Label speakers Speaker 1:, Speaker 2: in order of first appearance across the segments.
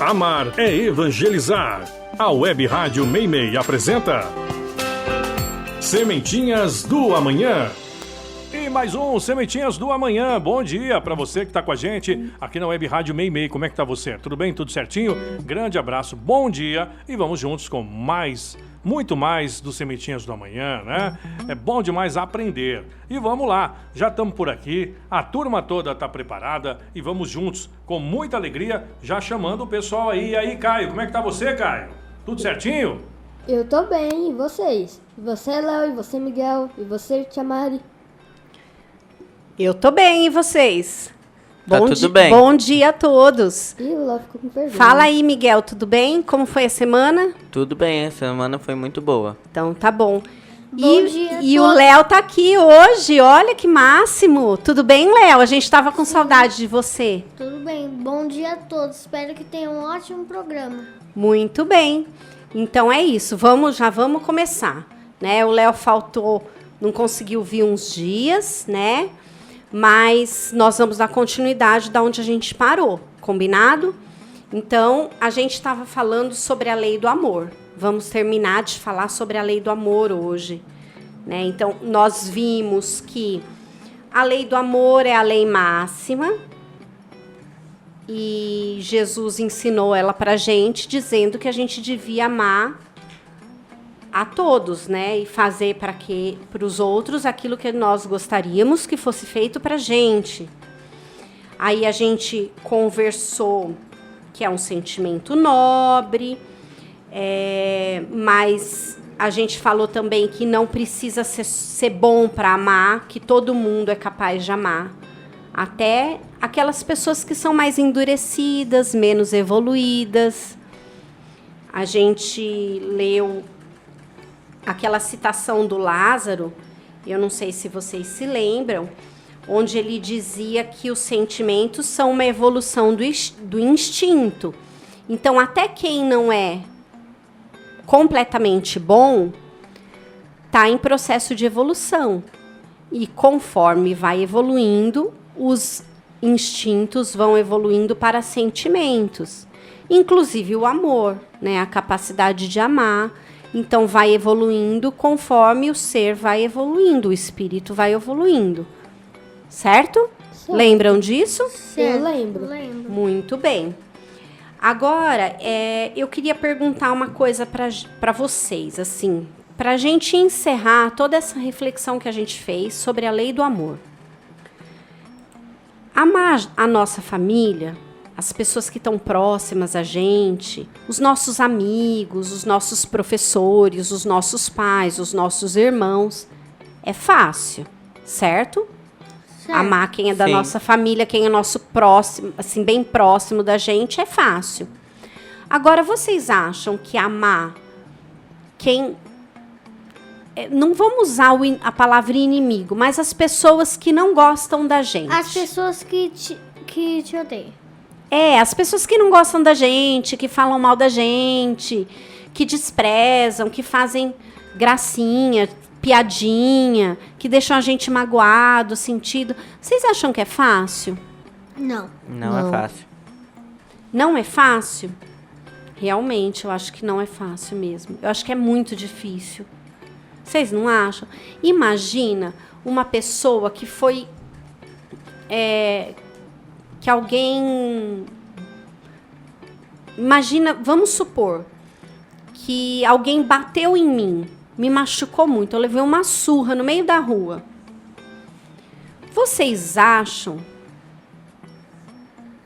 Speaker 1: Amar é evangelizar. A Web Rádio Meimei apresenta Sementinhas do Amanhã. E mais um Sementinhas do Amanhã. Bom dia para você que está com a gente aqui na Web Rádio Meimei. Como é que tá você? Tudo bem? Tudo certinho? Grande abraço, bom dia e vamos juntos com muito mais do Sementinhas do Amanhã, né? É bom demais aprender. E vamos lá, já estamos por aqui, a turma toda está preparada e vamos juntos, com muita alegria, já chamando o pessoal aí. E aí, Caio, como é que tá você, Caio? Tudo certinho?
Speaker 2: Eu tô bem, e vocês? E você, Léo, e você, Miguel, e você, Tia Mari?
Speaker 3: Eu tô bem, e vocês?
Speaker 4: Tá tudo bem.
Speaker 3: Bom dia a todos.
Speaker 2: Ih, o Léo ficou com vergonha.
Speaker 3: Fala aí, Miguel, tudo bem? Como foi a semana?
Speaker 4: Tudo bem, a semana foi muito boa.
Speaker 3: Então, tá bom.
Speaker 2: Bom dia a
Speaker 3: E o
Speaker 2: todos.
Speaker 3: Léo tá aqui hoje, olha que máximo. Tudo bem, Léo? A gente tava com saudade de você.
Speaker 5: Tudo bem, bom dia a todos. Espero que tenham um ótimo programa.
Speaker 3: Muito bem. Então é isso, já vamos começar, né? O Léo faltou, não conseguiu vir uns dias, né? Mas nós vamos dar continuidade da onde a gente parou, combinado? Então, a gente estava falando sobre a lei do amor. Vamos terminar de falar sobre a lei do amor hoje, né? Então, nós vimos que a lei do amor é a lei máxima e Jesus ensinou ela pra gente, dizendo que a gente devia amar a todos, né? E fazer para os outros aquilo que nós gostaríamos que fosse feito pra gente. Aí a gente conversou que é um sentimento nobre, mas a gente falou também que não precisa ser bom para amar, que todo mundo é capaz de amar. Até aquelas pessoas que são mais endurecidas, menos evoluídas. A gente leu aquela citação do Lázaro, eu não sei se vocês se lembram, onde ele dizia que os sentimentos são uma evolução do instinto. Então, até quem não é completamente bom, está em processo de evolução. E conforme vai evoluindo, os instintos vão evoluindo para sentimentos. Inclusive o amor, né? A capacidade de amar. Então, vai evoluindo conforme o ser vai evoluindo, o espírito vai evoluindo. Certo? Lembram disso?
Speaker 2: Eu lembro.
Speaker 3: Muito bem. Agora, eu queria perguntar uma coisa para vocês, assim, para a gente encerrar toda essa reflexão que a gente fez sobre a lei do amor. Amar a nossa família, as pessoas que estão próximas a gente, os nossos amigos, os nossos professores, os nossos pais, os nossos irmãos, é fácil, certo? Amar quem é da nossa família, quem é nosso próximo, assim, bem próximo da gente, é fácil. Agora, vocês acham que amar quem... Não vamos usar a palavra inimigo, mas as pessoas que não gostam da gente.
Speaker 5: As pessoas que te odeiam.
Speaker 3: As pessoas que não gostam da gente, que falam mal da gente, que desprezam, que fazem gracinha, piadinha, que deixam a gente magoado, sentido. Vocês acham que é fácil?
Speaker 5: Não.
Speaker 4: Não é fácil.
Speaker 3: Não é fácil? Realmente, eu acho que não é fácil mesmo. Eu acho que é muito difícil. Vocês não acham? Imagina uma pessoa que foi... que alguém... Imagina, vamos supor que alguém bateu em mim, me machucou muito, eu levei uma surra no meio da rua. Vocês acham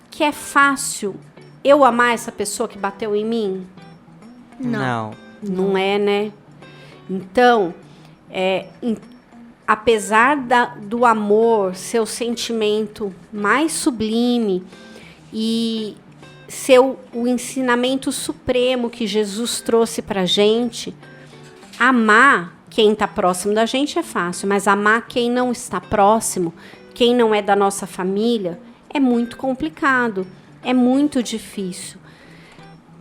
Speaker 3: que é fácil eu amar essa pessoa que bateu em mim?
Speaker 4: Não.
Speaker 3: Não é, né? Então, apesar do amor ser o sentimento mais sublime e ser o ensinamento supremo que Jesus trouxe pra gente, amar quem está próximo da gente é fácil, mas amar quem não está próximo, quem não é da nossa família, é muito complicado, é muito difícil.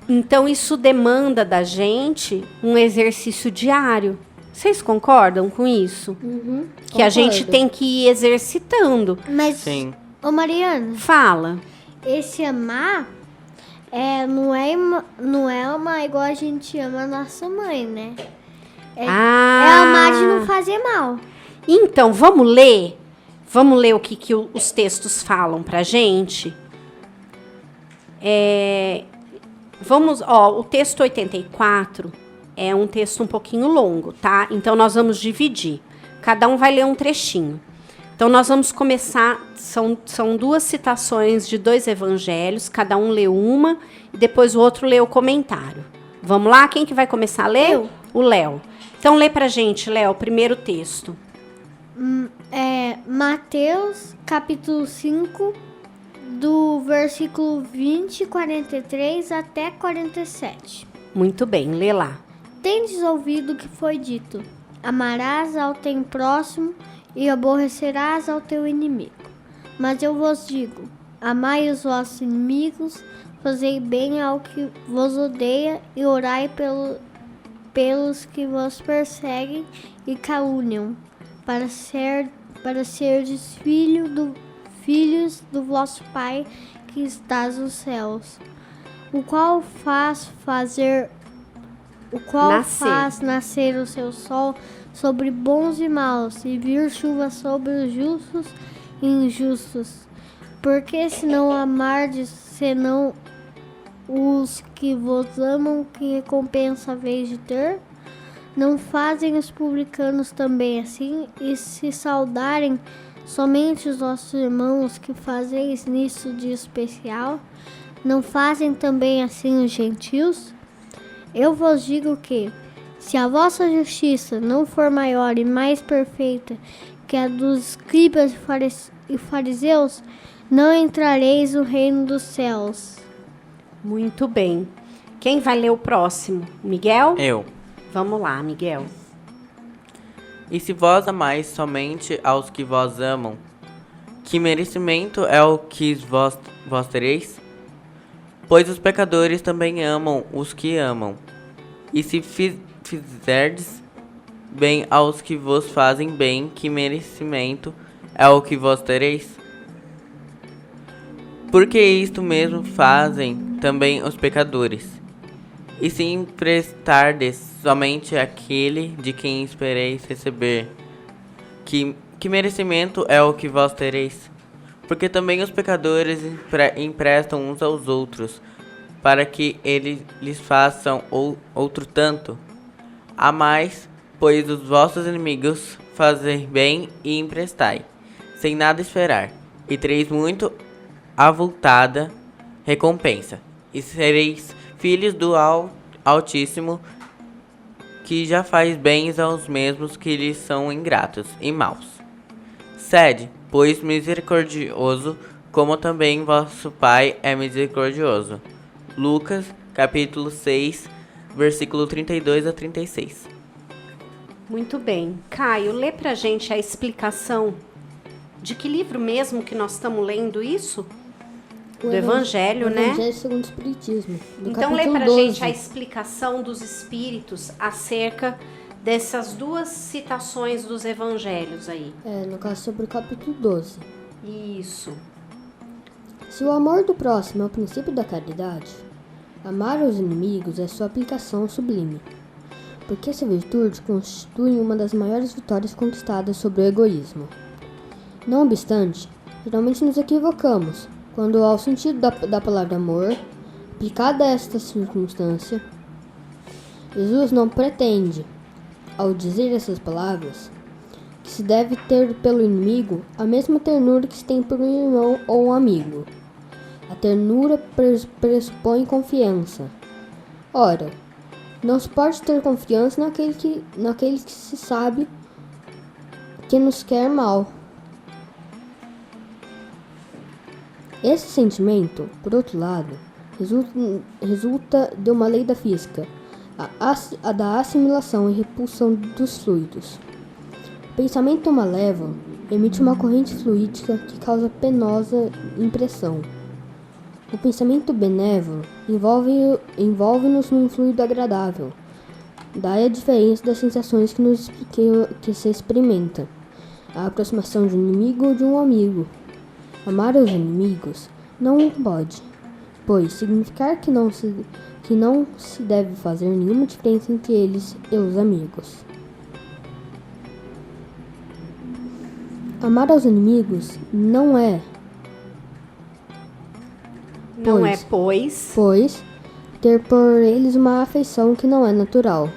Speaker 3: Então, isso demanda da gente um exercício diário. Vocês concordam com isso?
Speaker 2: Uhum,
Speaker 3: que a gente tem que ir exercitando.
Speaker 5: Mas,
Speaker 4: Sim.
Speaker 5: ô Mariana,
Speaker 3: Fala.
Speaker 5: esse amar não é amar igual a gente ama a nossa mãe, né? É
Speaker 3: Ah.
Speaker 5: amar de não fazer mal.
Speaker 3: Então, vamos ler? Vamos ler o que os textos falam pra gente? O texto 84 é um texto um pouquinho longo, tá? Então, nós vamos dividir. Cada um vai ler um trechinho. Então, nós vamos começar, são 2 citações de 2 evangelhos, cada um lê uma, e depois o outro lê o comentário. Vamos lá? Quem que vai começar a ler?
Speaker 5: Eu.
Speaker 3: O Léo. Então, lê pra gente, Léo, o primeiro texto.
Speaker 5: Mateus, capítulo 5, do versículo 20, 43 até 47.
Speaker 3: Muito bem, lê lá.
Speaker 5: Tendes ouvido o que foi dito: amarás ao teu próximo e aborrecerás ao teu inimigo. Mas eu vos digo: amai os vossos inimigos, fazei bem ao que vos odeia e orai pelos que vos perseguem e caluniam, para serdes filhos do vosso Pai que estás nos céus, o qual faz nascer o seu sol sobre bons e maus, e vir chuva sobre os justos e injustos. Porque se não amardes, senão os que vos amam, que recompensa haveis de ter? Não fazem os publicanos também assim? E se saudarem somente os vossos irmãos, que fazeis nisso de especial, não fazem também assim os gentios? Eu vos digo que, se a vossa justiça não for maior e mais perfeita que a dos escribas e fariseus, não entrareis no reino dos céus.
Speaker 3: Muito bem. Quem vai ler o próximo? Miguel?
Speaker 4: Eu.
Speaker 3: Vamos lá, Miguel.
Speaker 4: E se vós amais somente aos que vós amam, que merecimento é o que vós tereis? Pois os pecadores também amam os que amam. E se fizerdes bem aos que vos fazem bem, que merecimento é o que vós tereis? Porque isto mesmo fazem também os pecadores. E se emprestardes somente àquele de quem espereis receber, que merecimento é o que vós tereis? Porque também os pecadores emprestam uns aos outros, para que eles lhes façam outro tanto. A mais, pois os vossos inimigos, fazei bem e emprestai, sem nada esperar, e tereis muito avultada recompensa, e sereis filhos do Altíssimo, que já faz bens aos mesmos que lhes são ingratos e maus. Sede, pois, misericordioso, como também vosso Pai é misericordioso. Lucas, capítulo 6, versículo 32 a 36.
Speaker 3: Muito bem. Caio, lê pra gente a explicação de que livro mesmo que nós estamos lendo isso? Do Evangelho, né?
Speaker 2: Evangelho segundo o Espiritismo.
Speaker 3: Então lê
Speaker 2: capítulo
Speaker 3: pra
Speaker 2: 12.
Speaker 3: gente a explicação dos Espíritos acerca dessas 2 citações dos Evangelhos aí.
Speaker 2: No caso, sobre o capítulo 12.
Speaker 3: Isso.
Speaker 2: Se o amor do próximo é o princípio da caridade, amar os inimigos é sua aplicação sublime, porque essa virtude constitui uma das maiores vitórias conquistadas sobre o egoísmo. Não obstante, geralmente nos equivocamos quando, ao sentido da palavra amor, aplicada a esta circunstância, Jesus não pretende, ao dizer essas palavras, que se deve ter pelo inimigo a mesma ternura que se tem por um irmão ou um amigo. A ternura pressupõe confiança. Ora, não se pode ter confiança naquele que se sabe que nos quer mal. Esse sentimento, por outro lado, resulta de uma lei da física, a da assimilação e repulsão dos fluidos. O pensamento malévolo emite uma corrente fluídica que causa penosa impressão. O pensamento benévolo envolve-nos num fluido agradável. Daí a diferença das sensações que se experimenta, a aproximação de um inimigo ou de um amigo. Amar os inimigos não pode, pois significar que não se deve fazer nenhuma diferença entre eles e os amigos. Amar aos inimigos não é, pois ter por eles uma afeição que não é natural.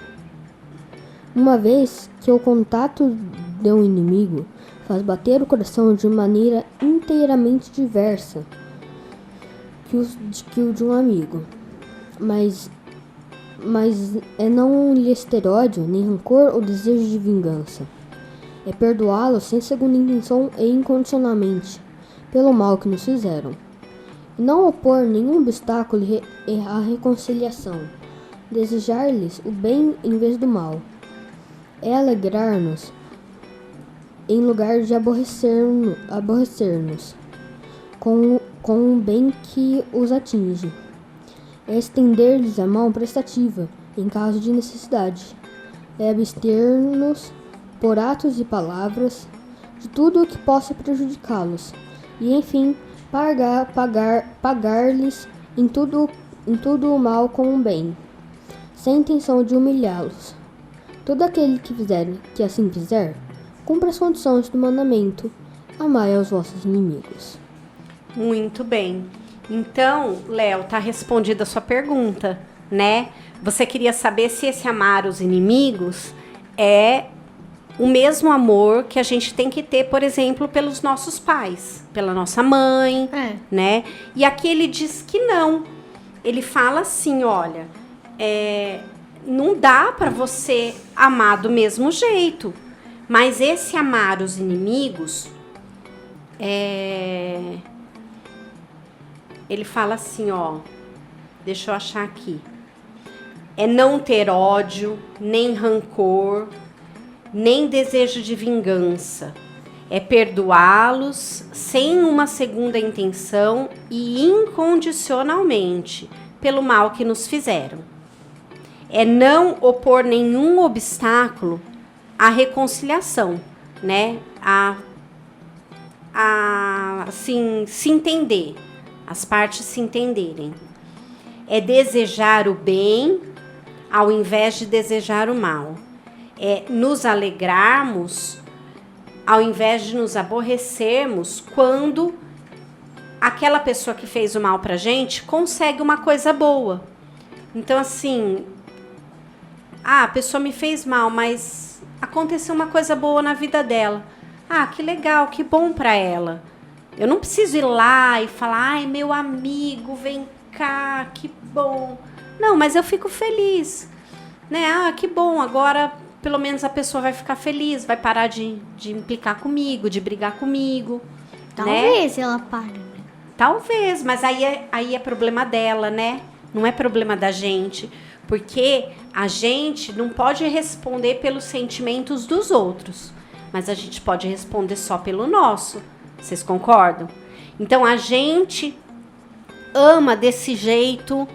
Speaker 2: Uma vez que o contato de um inimigo faz bater o coração de maneira inteiramente diversa que o de um amigo, mas não lhes ter ódio, nem rancor ou desejo de vingança. É perdoá-los sem segunda intenção e incondicionalmente pelo mal que nos fizeram. E não opor nenhum obstáculo à reconciliação. Desejar-lhes o bem em vez do mal. É alegrar-nos em lugar de aborrecer-nos com o bem que os atinge. É estender-lhes a mão prestativa em caso de necessidade. É abster-nos por atos e palavras de tudo o que possa prejudicá-los. E, enfim, pagar-lhes em tudo o mal com o bem, sem intenção de humilhá-los. Todo aquele que assim fizer, cumpra as condições do mandamento: amai aos vossos inimigos.
Speaker 3: Muito bem. Então, Léo, tá respondida a sua pergunta, né? Você queria saber se esse amar os inimigos é o mesmo amor que a gente tem que ter, por exemplo, pelos nossos pais, pela nossa mãe, né? E aqui ele diz que não. Ele fala assim, olha, não dá para você amar do mesmo jeito. Mas esse amar os inimigos, ele fala assim, ó, deixa eu achar aqui. É não ter ódio, nem rancor, nem desejo de vingança. É perdoá-los sem uma segunda intenção e incondicionalmente pelo mal que nos fizeram. É não opor nenhum obstáculo à reconciliação, né? Assim, se entender, as partes se entenderem. É desejar o bem ao invés de desejar o mal. É nos alegrarmos ao invés de nos aborrecermos quando aquela pessoa que fez o mal pra gente consegue uma coisa boa. Então, assim, a pessoa me fez mal, mas aconteceu uma coisa boa na vida dela. Que legal, que bom pra ela. Eu não preciso ir lá e falar, ai, meu amigo, vem cá, que bom. Não, mas eu fico feliz, né? Que bom, agora pelo menos a pessoa vai ficar feliz, vai parar de implicar comigo, de brigar comigo.
Speaker 5: Talvez ela pare.
Speaker 3: Talvez, mas aí é problema dela, né? Não é problema da gente. Porque a gente não pode responder pelos sentimentos dos outros, mas a gente pode responder só pelo nosso. Vocês concordam? Então, a gente ama desse jeito,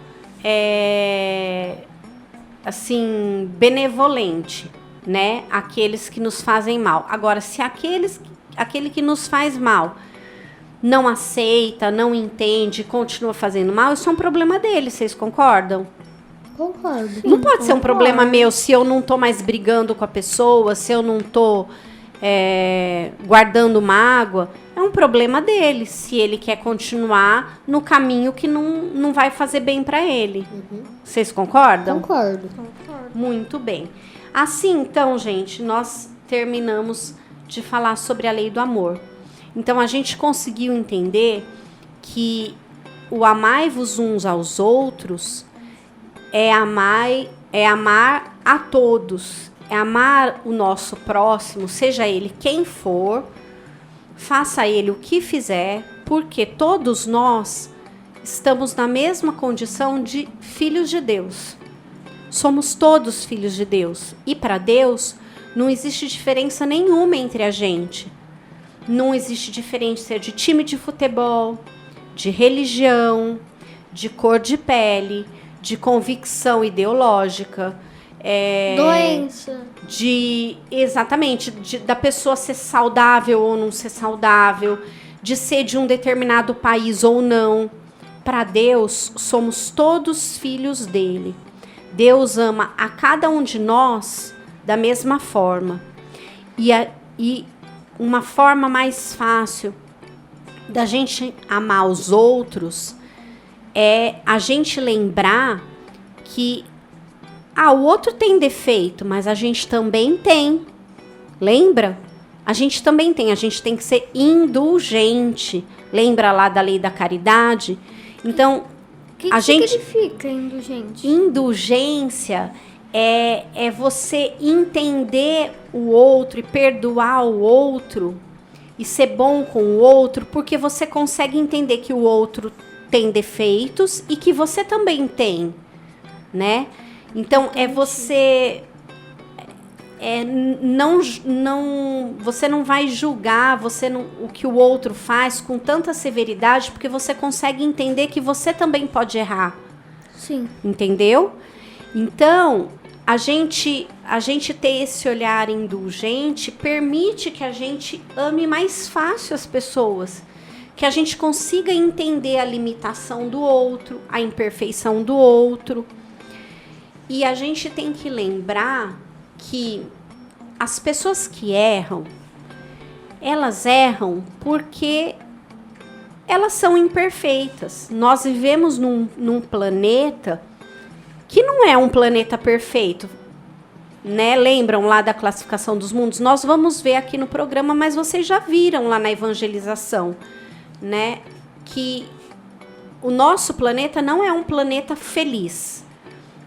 Speaker 3: assim, benevolente, né? Aqueles que nos fazem mal. Agora, se aquele que nos faz mal não aceita, não entende, continua fazendo mal, isso é um problema dele. Vocês concordam?
Speaker 2: Concordo.
Speaker 3: Não pode ser um problema meu se eu não tô mais brigando com a pessoa, se eu não tô guardando mágoa. É um problema dele, se ele quer continuar no caminho que não vai fazer bem para ele. Vocês concordam?
Speaker 2: Concordo.
Speaker 3: Muito bem. Assim, então, gente, nós terminamos de falar sobre a lei do amor. Então, a gente conseguiu entender que o amai-vos uns aos outros é amar a todos, é amar o nosso próximo, seja ele quem for, faça ele o que fizer, porque todos nós estamos na mesma condição de filhos de Deus. Somos todos filhos de Deus. E para Deus não existe diferença nenhuma entre a gente. Não existe diferença de time de futebol, de religião, de cor de pele, de convicção ideológica,
Speaker 5: doença.
Speaker 3: Exatamente, da pessoa ser saudável ou não ser saudável, de ser de um determinado país ou não. para Deus, somos todos filhos dele. Deus ama a cada um de nós da mesma forma. E uma forma mais fácil da gente amar os outros é a gente lembrar que o outro tem defeito, mas a gente também tem. Lembra? A gente também tem. A gente tem que ser indulgente. Lembra lá da lei da caridade? Então,
Speaker 5: O que
Speaker 3: a gente
Speaker 5: significa indulgente?
Speaker 3: indulgência é você entender o outro e perdoar o outro e ser bom com o outro, porque você consegue entender que o outro tem defeitos e que você também tem, né? Então, você você não vai julgar o que o outro faz com tanta severidade, porque você consegue entender que você também pode errar.
Speaker 5: Sim.
Speaker 3: Entendeu? Então, a gente ter esse olhar indulgente permite que a gente ame mais fácil as pessoas, que a gente consiga entender a limitação do outro, a imperfeição do outro. E a gente tem que lembrar que as pessoas que erram, elas erram porque elas são imperfeitas. Nós vivemos num planeta que não é um planeta perfeito, né? Lembram lá da classificação dos mundos? Nós vamos ver aqui no programa, mas vocês já viram lá na evangelização, né? Que o nosso planeta não é um planeta feliz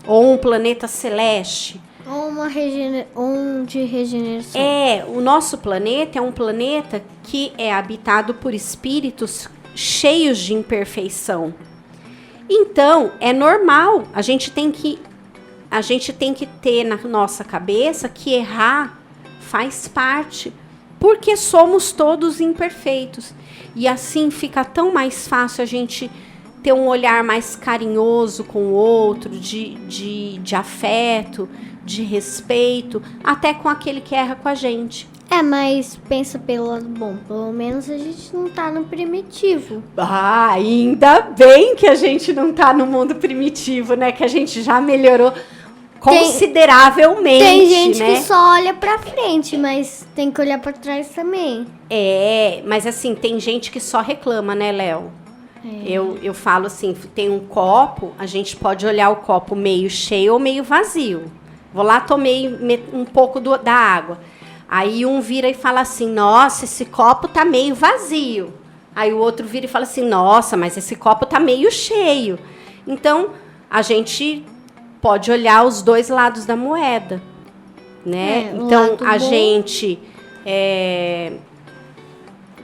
Speaker 3: ou um planeta celeste.
Speaker 5: Ou de regeneração.
Speaker 3: O nosso planeta é um planeta que é habitado por espíritos cheios de imperfeição. Então, é normal, a gente tem que ter na nossa cabeça que errar faz parte, porque somos todos imperfeitos. E assim fica tão mais fácil a gente ter um olhar mais carinhoso com o outro, de afeto, de respeito, até com aquele que erra com a gente.
Speaker 5: Mas pensa pelo lado bom, pelo menos a gente não tá no primitivo.
Speaker 3: Ainda bem que a gente não tá no mundo primitivo, né? Que a gente já melhorou consideravelmente,
Speaker 5: Tem gente
Speaker 3: né?
Speaker 5: que só olha pra frente, mas tem que olhar pra trás também.
Speaker 3: Mas assim, tem gente que só reclama, né, Léo? Eu falo assim, tem um copo, a gente pode olhar o copo meio cheio ou meio vazio. Vou lá, tomei um pouco da água. Aí um vira e fala assim, nossa, esse copo tá meio vazio. Aí o outro vira e fala assim, nossa, mas esse copo tá meio cheio. Então, a gente pode olhar os dois lados da moeda, né? Então, a gente...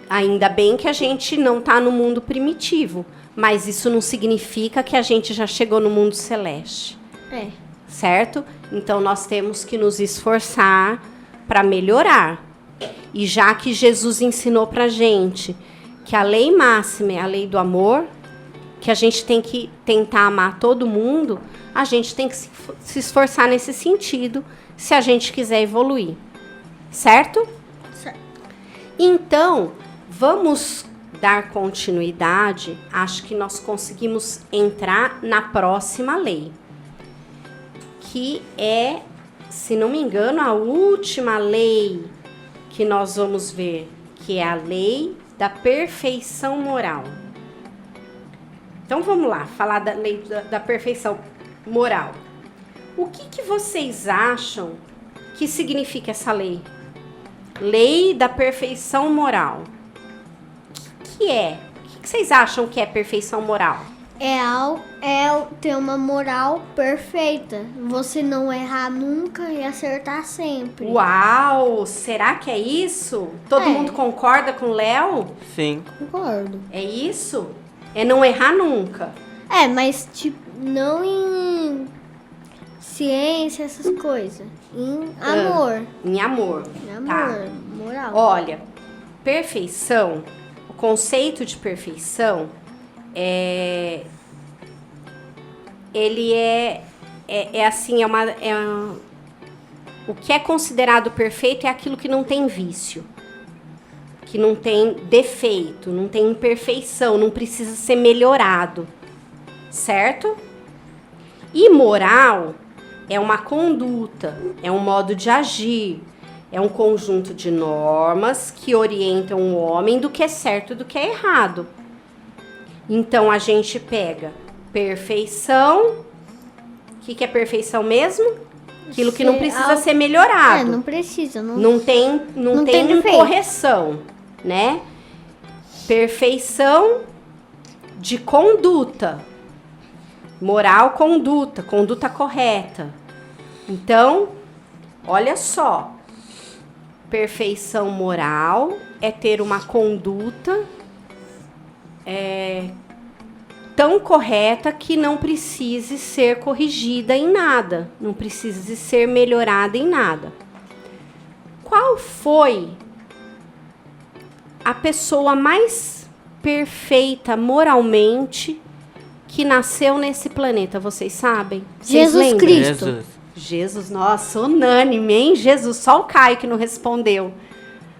Speaker 3: ainda bem que a gente não está no mundo primitivo, mas isso não significa que a gente já chegou no mundo celeste. Certo? Então, nós temos que nos esforçar para melhorar. E já que Jesus ensinou para a gente que a lei máxima é a lei do amor, que a gente tem que tentar amar todo mundo, a gente tem que se esforçar nesse sentido, se a gente quiser evoluir. Certo?
Speaker 5: Certo.
Speaker 3: Então, vamos dar continuidade. Acho que nós conseguimos entrar na próxima lei, que é, se não me engano, a última lei que nós vamos ver, que é a lei da perfeição moral. Então, vamos lá, falar da lei da perfeição moral. O que vocês acham que significa essa lei? Lei da perfeição moral. O que é? O que vocês acham que é perfeição moral?
Speaker 5: É ter uma moral perfeita. Você não errar nunca e acertar sempre.
Speaker 3: Uau! Será que é isso? Todo mundo concorda com o Léo?
Speaker 4: Sim.
Speaker 2: Concordo.
Speaker 3: É isso? É não errar nunca.
Speaker 5: Mas tipo, não em ciência, essas coisas. Em amor.
Speaker 3: Em amor.
Speaker 5: Em amor.
Speaker 3: Tá.
Speaker 5: Moral.
Speaker 3: Olha, perfeição, o conceito de perfeição ele o que é considerado perfeito é aquilo que não tem vício, que não tem defeito, não tem imperfeição, não precisa ser melhorado, certo? E moral é uma conduta, é um modo de agir, é um conjunto de normas que orientam o homem do que é certo e do que é errado. Então a gente pega perfeição. O que é perfeição mesmo? Aquilo que não precisa ser melhorado.
Speaker 5: Não precisa.
Speaker 3: Não tem
Speaker 5: defeito.
Speaker 3: correção, né? Perfeição de conduta. Moral, conduta correta. Então, olha só. Perfeição moral é ter uma conduta tão correta que não precise ser corrigida em nada, não precise ser melhorada em nada. Qual foi a pessoa mais perfeita moralmente que nasceu nesse planeta? Vocês sabem? Vocês
Speaker 5: Jesus
Speaker 3: lembram?
Speaker 5: Cristo.
Speaker 3: Jesus, nossa, unânime, hein? Jesus, só o Caio que não respondeu.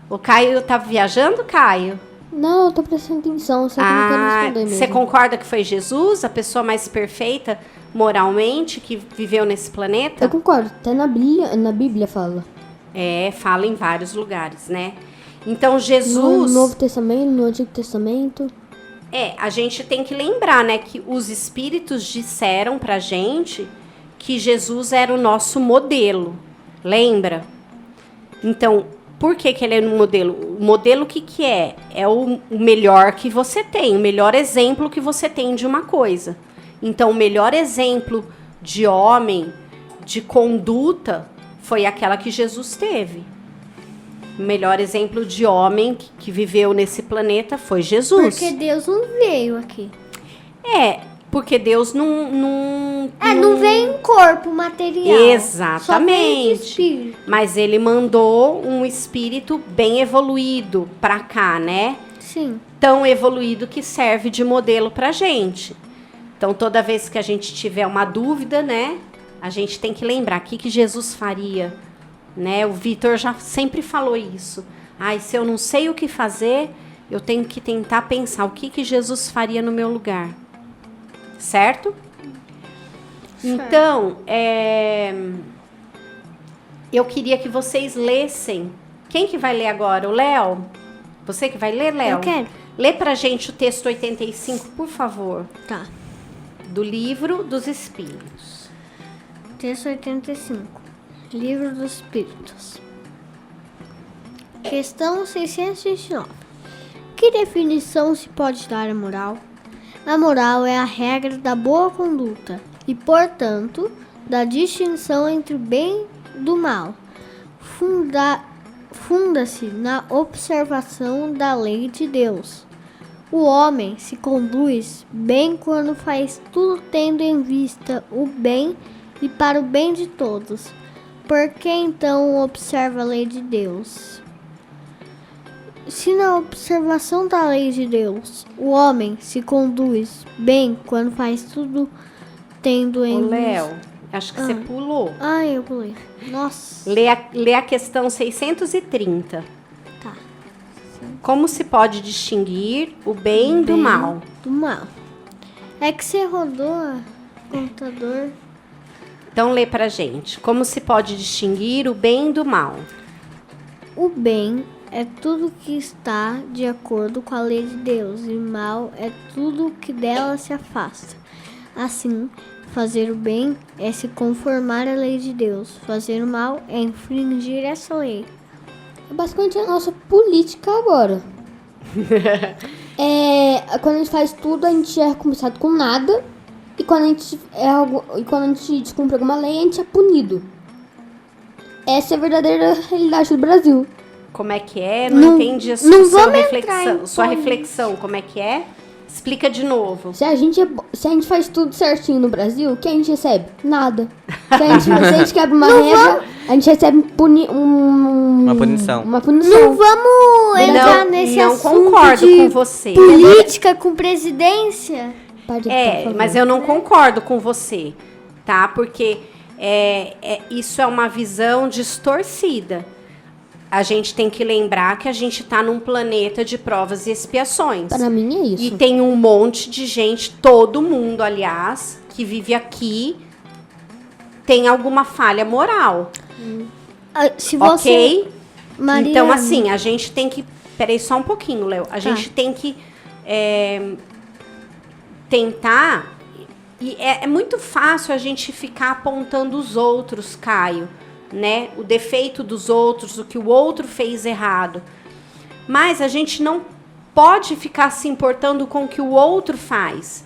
Speaker 3: O Caio tá viajando, Caio?
Speaker 2: Não, eu tô prestando atenção, só que eu não quero responder mesmo.
Speaker 3: Você concorda que foi Jesus, a pessoa mais perfeita moralmente que viveu nesse planeta?
Speaker 2: Eu concordo, até na Bíblia fala.
Speaker 3: Fala em vários lugares, né? Então
Speaker 2: No
Speaker 3: Jesus...
Speaker 2: Novo Testamento, no Antigo Testamento.
Speaker 3: A gente tem que lembrar, né, que os espíritos disseram pra gente que Jesus era o nosso modelo. Lembra? Então, por que ele é um modelo? O modelo, o que é? É o melhor que você tem, o melhor exemplo que você tem de uma coisa. Então, o melhor exemplo de homem, de conduta, foi aquela que Jesus teve. O melhor exemplo de homem que viveu nesse planeta foi Jesus.
Speaker 5: Porque Deus não veio aqui.
Speaker 3: Porque Deus não
Speaker 5: veio em corpo material.
Speaker 3: Exatamente.
Speaker 5: Só veio de espírito.
Speaker 3: Mas ele mandou um espírito bem evoluído pra cá, né?
Speaker 5: Sim.
Speaker 3: Tão evoluído que serve de modelo pra gente. Então, toda vez que a gente tiver uma dúvida, né? A gente tem que lembrar o que Jesus faria, né? O Vitor já sempre falou isso. Se eu não sei o que fazer, eu tenho que tentar pensar o que Jesus faria no meu lugar. Certo? Então, eu queria que vocês lessem. Quem que vai ler agora? O Léo? Você que vai ler, Léo?
Speaker 5: Eu quero.
Speaker 3: Lê pra gente o texto 85, por favor.
Speaker 5: Tá.
Speaker 3: Do Livro dos Espíritos.
Speaker 5: Texto 85. Livro dos Espíritos. Questão 629. Que definição se pode dar à moral? A moral é a regra da boa conduta e, portanto, da distinção entre o bem e do mal. Funda-se na observação da lei de Deus. O homem se conduz bem quando faz tudo tendo em vista o bem e para o bem de todos. Por que então observa a lei de Deus? Se na observação da lei de Deus, o homem se conduz bem quando faz tudo tendo em vista...
Speaker 3: Léo, acho que você pulou.
Speaker 5: Eu pulei. Nossa.
Speaker 3: Lê a questão 630.
Speaker 5: Tá.
Speaker 3: Como se pode distinguir o bem do mal?
Speaker 5: Do mal. É que você rodou o computador.
Speaker 3: Então lê pra gente. Como se pode distinguir o bem do mal?
Speaker 5: O bem é tudo que está de acordo com a lei de Deus, e mal é tudo que dela se afasta. Assim, fazer o bem é se conformar à lei de Deus. Fazer o mal é infringir essa lei.
Speaker 2: É basicamente a nossa política agora. Quando a gente faz tudo, a gente é recompensado com nada. E quando a gente descumpre alguma lei, a gente é punido. Essa é a verdadeira realidade do Brasil.
Speaker 3: Como é que é? Não entendi a sua reflexão. Como é que é? Explica de novo.
Speaker 2: Se a gente faz tudo certinho no Brasil, o que a gente recebe? Nada. Se a gente quebra uma regra, a gente recebe
Speaker 4: Uma punição.
Speaker 2: Uma punição.
Speaker 5: Não vamos entrar nesse
Speaker 3: não
Speaker 5: assunto
Speaker 3: concordo
Speaker 5: de
Speaker 3: com você.
Speaker 5: política com presidência.
Speaker 2: Pode, por favor.
Speaker 3: Mas eu não concordo com você, tá? Porque isso é uma visão distorcida. a gente tem que lembrar que a gente tá num planeta de provas e expiações.
Speaker 2: Para mim é isso.
Speaker 3: E tem um monte de gente, todo mundo, aliás, que vive aqui, tem alguma falha moral,
Speaker 5: Se você...
Speaker 3: ok?
Speaker 5: Maria,
Speaker 3: Então, assim, a gente tem que... Peraí só um pouquinho, Léo. A gente tem que tentar... E é muito fácil a gente ficar apontando os outros, Caio, né? O defeito dos outros, o que o outro fez errado. Mas a gente não pode ficar se importando com o que o outro faz.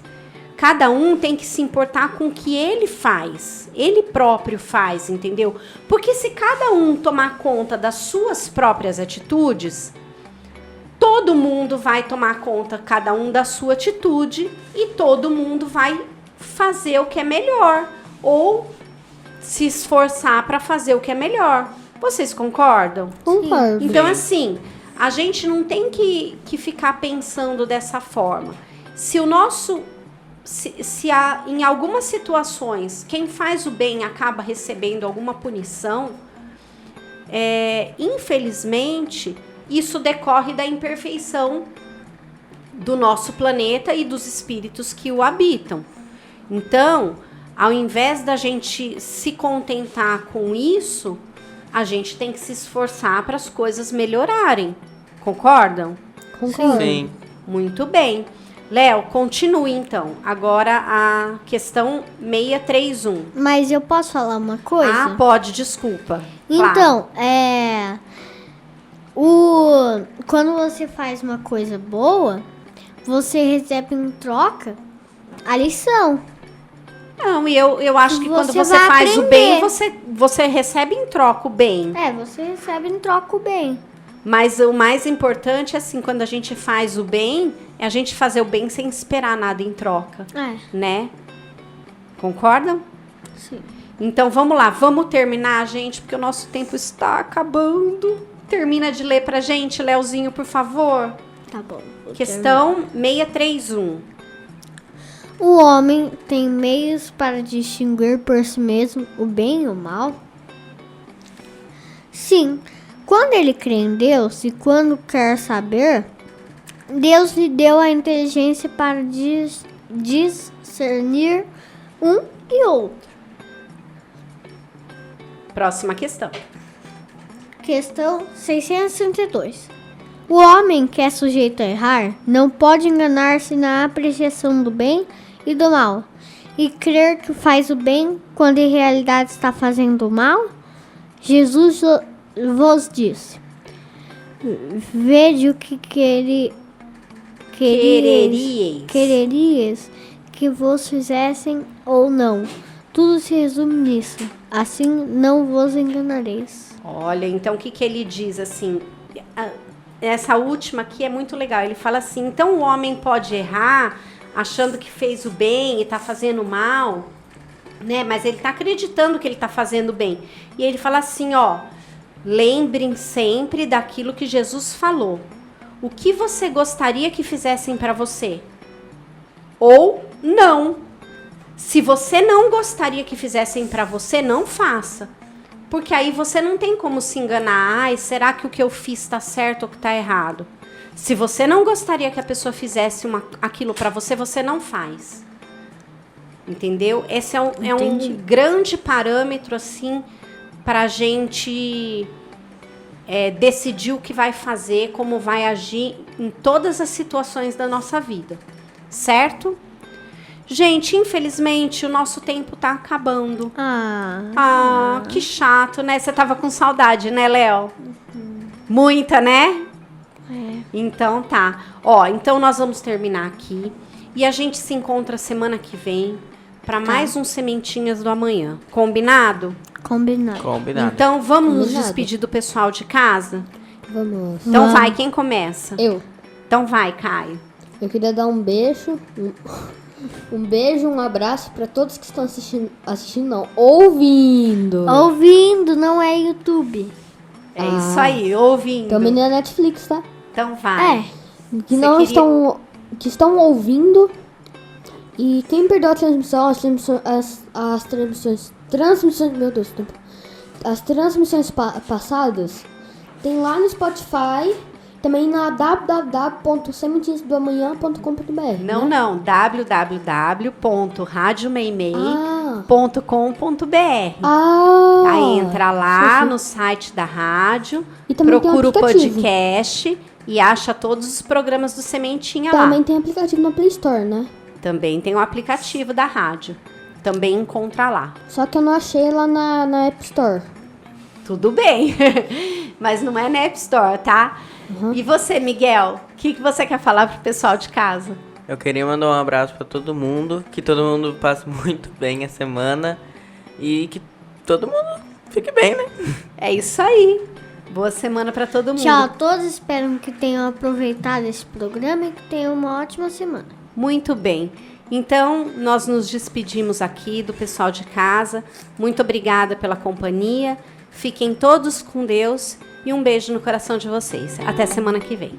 Speaker 3: Cada um tem que se importar com o que ele faz. Ele próprio faz, entendeu? Porque se cada um tomar conta das suas próprias atitudes, todo mundo vai tomar conta, cada um, da sua atitude, e todo mundo vai fazer o que é melhor. Ou se esforçar para fazer o que é melhor. Vocês concordam?
Speaker 2: Concordo.
Speaker 3: Então, assim, a gente não tem que ficar pensando dessa forma. Se o nosso... Se em algumas situações quem faz o bem acaba recebendo alguma punição, infelizmente, isso decorre da imperfeição do nosso planeta e dos espíritos que o habitam. Então, ao invés da gente se contentar com isso, a gente tem que se esforçar para as coisas melhorarem. Concordam?
Speaker 2: Concordo.
Speaker 4: Sim.
Speaker 3: Muito bem. Léo, continue então. Agora a questão 631.
Speaker 5: Mas eu posso falar uma coisa?
Speaker 3: Ah, pode, desculpa.
Speaker 5: Então, quando você faz uma coisa boa, você recebe em troca a lição.
Speaker 3: Não, e eu acho que quando
Speaker 5: Você
Speaker 3: você
Speaker 5: vai
Speaker 3: faz o bem,
Speaker 5: aprender.
Speaker 3: você recebe em troca o bem.
Speaker 5: Você recebe em troca o bem.
Speaker 3: Mas o mais importante, assim, quando a gente faz o bem, é a gente fazer o bem sem esperar nada em troca, né? Concordam?
Speaker 5: Sim.
Speaker 3: Então, vamos lá. Vamos terminar, gente, porque o nosso tempo está acabando. Termina de ler pra gente, Leozinho, por favor.
Speaker 5: Tá bom.
Speaker 3: Questão 631.
Speaker 5: O homem tem meios para distinguir por si mesmo o bem e o mal? Sim, quando ele crê em Deus e quando quer saber, Deus lhe deu a inteligência para discernir um e outro.
Speaker 3: Próxima questão.
Speaker 5: Questão 632. O homem que é sujeito a errar não pode enganar-se na apreciação do bem e do mal, e crer que faz o bem quando em realidade está fazendo o mal? Jesus vos disse: vede o que quererias que vos fizessem ou não. Tudo se resume nisso. Assim não vos enganareis.
Speaker 3: Olha, então o que ele diz assim? Essa última aqui é muito legal. Ele fala assim: então o homem pode errar achando que fez o bem e está fazendo mal, né? Mas ele está acreditando que ele está fazendo bem. E ele fala assim, ó: lembrem sempre daquilo que Jesus falou. O que você gostaria que fizessem para você? Ou não. Se você não gostaria que fizessem para você, não faça. Porque aí você não tem como se enganar. Ai, será que o que eu fiz está certo ou que está errado? Se você não gostaria que a pessoa fizesse aquilo para você, você não faz. Entendeu? Esse é um grande parâmetro, assim, para a gente decidir o que vai fazer, como vai agir em todas as situações da nossa vida. Certo? Gente, infelizmente, o nosso tempo tá acabando. Que chato, né? Você tava com saudade, né, Léo? Muita, né? Então tá. Ó, então nós vamos terminar aqui. E a gente se encontra semana que vem para mais um Sementinhas do Amanhã. Combinado?
Speaker 5: Combinado.
Speaker 3: Então vamos nos despedir do pessoal de casa?
Speaker 2: Vamos.
Speaker 3: Então vai, quem começa?
Speaker 2: Eu.
Speaker 3: Então vai, Caio.
Speaker 2: Eu queria dar um beijo, um beijo, um abraço para todos que estão assistindo não, ouvindo.
Speaker 5: Ouvindo, não é YouTube.
Speaker 3: É isso aí, ouvindo.
Speaker 2: Também na Netflix, tá?
Speaker 3: Então vai.
Speaker 2: Que não que estão ouvindo. E quem perdeu a transmissão, as transmissões, meu Deus, as transmissões passadas, Tem lá no Spotify, também na www.sementinhasdoamanhã.com.br.
Speaker 3: Não, www.radiomeimei.com.br. Aí entra lá no site da rádio,
Speaker 2: E também tem
Speaker 3: procura o
Speaker 2: aplicativo.
Speaker 3: podcast e acha todos os programas do Sementinha
Speaker 2: Também
Speaker 3: lá.
Speaker 2: tem aplicativo na Play Store, né?
Speaker 3: Também tem o aplicativo da rádio. Também encontra lá.
Speaker 2: Só que eu não achei lá na App Store.
Speaker 3: Tudo bem, mas não é na App Store, tá? E você, Miguel, o que você quer falar pro pessoal de casa?
Speaker 4: Eu queria mandar um abraço pra todo mundo, que todo mundo passe muito bem a semana e que todo mundo fique bem, né?
Speaker 3: É isso aí. Boa semana pra todo mundo.
Speaker 5: Tchau a todos, espero que tenham aproveitado esse programa e que tenham uma ótima semana.
Speaker 3: Muito bem. Então, nós nos despedimos aqui do pessoal de casa. Muito obrigada pela companhia. Fiquem todos com Deus e um beijo no coração de vocês. Até semana que vem.